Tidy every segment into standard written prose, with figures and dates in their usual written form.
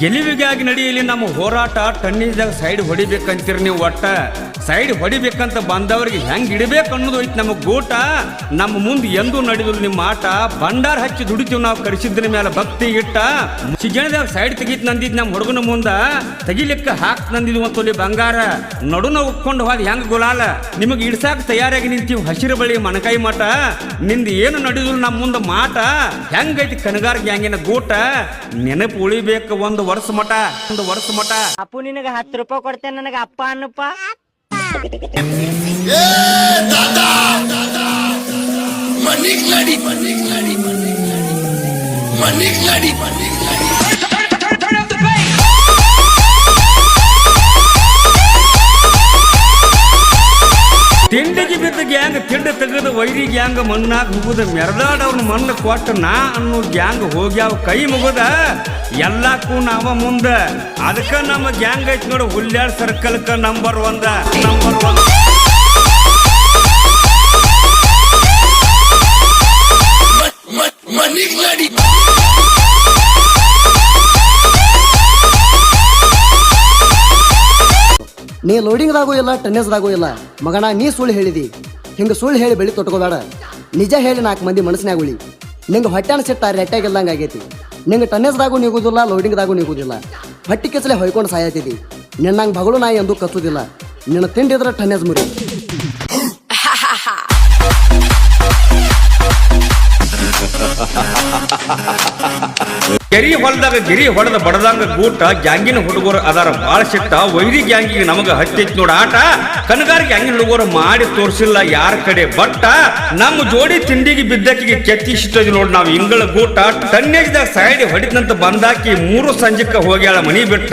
ಗೆಲುವಿಗಾಗಿ ನಡೆಯಲಿ ನಮ್ಮ ಹೋರಾಟ. ಟನ್ನಿದಾಗ ಸೈಡ್ ಹೊಡಿಬೇಕಂತೀರಿ ನೀವು. ಒಟ್ಟ ಸೈಡ್ ಹೊಡಿಬೇಕಂತ ಬಂದವ್ರಿಗೆ ಹೆಂಗೆ ಇಡಬೇಕು ಅನ್ನೋದು ಐತಿ ನಮ್ಮ ಗೋಟ. ನಮ್ಮ ಮುಂದೆ ಎಂದೂ ನಡೆದ್ರು ನಿಮ್ಮ ಆಟ. ಬಂಡಾರ ಹಚ್ಚಿ ದುಡಿತೀವಿ ನಾವು ಕಡಿಸಿದ್ರ ಮೇಲೆ ಭಕ್ತಿ ಇಟ್ಟ. ಸಿಜಣದಾಗ ಸೈಡ್ ತೆಗೀತ್ ನಂದಿದ್ ನಮ್ಮ ಹುಡುಗನ ಮುಂದ ತೆಗಿಲಿಕ್ಕ ಹಾಕ್ ನಂದಿದ್ವು ಅಂತಲ್ಲಿ ಬಂಗಾರ. ನಡುನ ಉಕ್ಕೊಂಡು ಹೋದ ಹೆಂಗ್ ಗುಲಾಲ. ನಿಮಗೆ ಇಡ್ಸಾಕ್ ತಯಾರಾಗಿ ನಿಂತೀವಿ ಹಸಿರು ಬಳಿ ಮಣಕಾಯಿ ಮಠ. ನಿಂದ ಏನು ನಡೆದ್ರು ನಮ್ಮ ಮುಂದೆ ಮಾಟ. ಹೆಂಗೈತಿ ಕನಗಾರ ಗ್ಯಾಂಗಿನ ಗೋಟ. ನೆನಪು ಉಳಿಬೇಕು ಒಂದು ವರ್ಷ ಮಠ. ಅಪ್ಪು ನಿನಗೆ 10 ರೂಪಾಯಿ ಕೊಡ್ತೇನೆ, ನನಗೆ ಅಪ್ಪ ಅನ್ನಪ್ಪ. ತಿಂಡಿಗೆ ಬಿದ್ದ ಗ್ಯಾಂಗ್ ತಿಂಡ ತೆಗೆದು ವೈರಿ ಗ್ಯಾಂಗ್ ಮಣ್ಣಾಗ ಮುಗುದ ಮೆರೆದಾಡವ್ನ ಮಣ್ಣು ಕೊಟ್ಟು ನಾ ಅನ್ನೋ ಗ್ಯಾಂಗ್ ಹೋಗ್ಯಾವ ಕೈ ಮುಗುದ. ಎಲ್ಲಕ್ಕೂ ನಾವ ಮುಂದ. ಅದಕ್ಕ ನಮ್ಮ ಗ್ಯಾಂಗ್ ಐತಿ ನೋಡು ಹುಲ್ಯಾಡ್ ಸರ್ಕಲ್ಕ ನಂಬರ್ 1. ನೀ ಲೋಡಿಂಗ್ದಾಗೂ ಇಲ್ಲ ಟನ್ನೇಜ್ದಾಗೂ ಇಲ್ಲ ಮಗನ. ನೀ ಸುಳ್ಳು ಹೇಳಿದಿ. ಹಿಂಗೆ ಸುಳ್ಳು ಹೇಳಿ ಬೆಳಿ ತೊಟ್ಕೋಬೇಡ. ನಿಜ ಹೇಳಿ 4 ಮಂದಿ ಮನಸ್ಸಿನಾಗ ಉಳಿ. ನಿಂಗೆ ಹೊಟ್ಟೆನ ಸಿಟ್ಟ ರೆಟ್ಟಾಗಿಲ್ದಂಗೆ ಆಗೈತಿ. ನಿಂಗೆ ಟನ್ನೇಜ್ದಾಗೂ ನಿಗುದಿಲ್ಲ, ಲೋಡಿಂಗ್ದಾಗೂ ನಿಗುದಿಲ್ಲ. ಹೊಟ್ಟಿ ಕೆಸಲೆ ಹೊಯ್ಕೊಂಡು ಸಾಯತಿದ್ದಿ. ನಿನ್ನಂಗೆ ಬಗಳು ನಾಯಿ ಎಂದು ಕಚ್ಚುದಿಲ್ಲ. ನಿನ್ನ ತಿಂಡಿದ್ರೆ ಟನ್ನೇಜ್ ಮುರಿ. ಕೆರಿ ಹೊಲದಾಗ ಗಿರಿ ಹೊಡೆದ ಬಡದಂಗ ಗೂಟ. ಗ್ಯಾಂಗಿನ ಹುಡುಗರು ಅದಾರ ಬಾಳ ಸಿಟ್ಟ. ವೈರಿ ಗ್ಯಾಂಗಿಗೆ ನಮಗ ಹತ್ತೈತಿ ನೋಡ ಆಟ. ಕನಗಾರ ಗ್ಯಾಂಗಿನ ಹುಡುಗರು ಮಾಡಿ ತೋರ್ಸಿಲ್ಲ ಯಾರ ಕಡೆ ಬಟ್ಟ. ನಮ್ಮ ಜೋಡಿ ತಿಂಡಿಗೆ ಬಿದ್ದಕ್ಕಿಗೆ ಕೆತ್ತಿಸಿಟ್ಟದ ನೋಡ್ ನಾವ್ ಇಂಗಳ ಗೂಟ. ಟನ್ನೇಜ್ದಾಗ ಸೈಡ್ ಹೊಡಿತಂತ ಬಂದಾಕಿ 3 ಸಂಜೆಕ್ಕ ಹೋಗ್ಯಾಳ ಮನಿ ಬಿಟ್ಟ.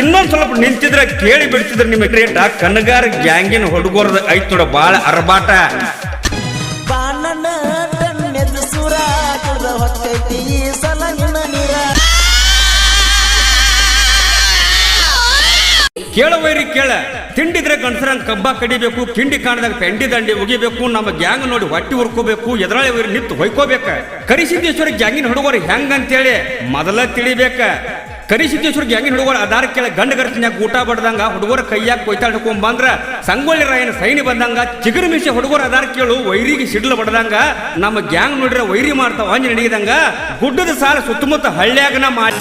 ಇನ್ನೊಂದ್ ಸ್ವಲ್ಪ ನಿಂತಿದ್ರ ಕೇಳಿ ಬಿಡ್ತಿದ್ರ ನಿಮ್ಮ ರೇಟ. ಕನಗಾರ ಗ್ಯಾಂಗಿನ ಹುಡುಗರದ ಐತ್ ನೋಡ ಬಾಳ ಅರಬಾಟ. ಕೇಳ ವೈರಿ ಕೇಳ. ತಿಂಡಿದ್ರೆ ಗಂಡಸರಂಗ್ ಕಬ್ಬ ಕಡಿಬೇಕು. ಕಿಂಡಿ ಕಾಣದಾಗ ಪೆಂಡಿ ದಂಡಿ ಉಗಿಬೇಕು. ನಮ್ಮ ಗ್ಯಾಂಗ್ ನೋಡಿ ಹೊಟ್ಟಿ ಹುರ್ಕೋಬೇಕು. ಎದುರಾಳಿ ವೈರಿ ನಿಂತು ಹೊಯ್ಕೋಬೇಕ. ಕರಿಸಿದ್ದೇಶ್ವರ ಗ್ಯಾಂಗಿನ ಹುಡುಗರು ಹೆಂಗಂತೇಳಿ ಮೊದಲ ತಿಳಿಬೇಕ. ಕರಿಸಿದ್ದೇಶ್ವರ ಗ್ಯಾಂಗಿನ ಹುಡುಗರು ಅದಾರ ಕೇಳ ಗಂಡ ಗರ್ತಿನ್ಯಾಗ ಊಟ ಬಡ್ದಂಗ ಹುಡುಗರ ಕೈಯಾಗ ಕೊಯ್ತಾಳ ಹಿಡ್ಕೊಂಡ್ ಬಂದ್ರ ಸಂಗೊಳ್ಳಿ ರಾಯನ ಸೈನಿ ಬಂದಂಗ ಚಿಗುರು ಮಿಶೆ ಹುಡುಗರು ಅದಾರ ಕೇಳು ವೈರಿಗೆ ಸಿಡ್ಲು ಬಡ್ದಂಗ. ನಮ್ಮ ಗ್ಯಾಂಗ್ ನೋಡ್ರ ವೈರಿ ಮಾಡ್ತಾವ ಅಂಜಿ ನಡೀದಂಗ. ಗುಡ್ಡದ ಸಾಲ ಸುತ್ತಮುತ್ತ ಹಳ್ಳ್ಯಾಗನ ಮಾಡಿ